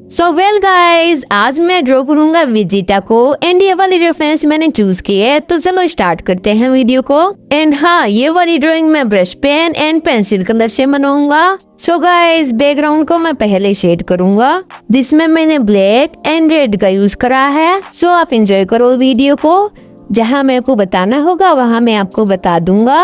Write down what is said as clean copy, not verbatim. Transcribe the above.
So well guys, आज मैं draw करूंगा वेजिटा को एंड ये वाली रेफरेंस मैंने चूज की है, तो चलो स्टार्ट करते हैं वीडियो को। एंड हाँ, ये वाली ड्राइंग मैं brush pen and pencil colour से बनाऊंगा। सो गाइज, बैकग्राउंड को मैं पहले शेड करूंगा जिसमें मैंने ब्लैक एंड रेड का यूज करा है। सो आप एंजॉय करो वीडियो को, जहाँ मेरे को बताना होगा वहाँ मैं आपको बता दूंगा।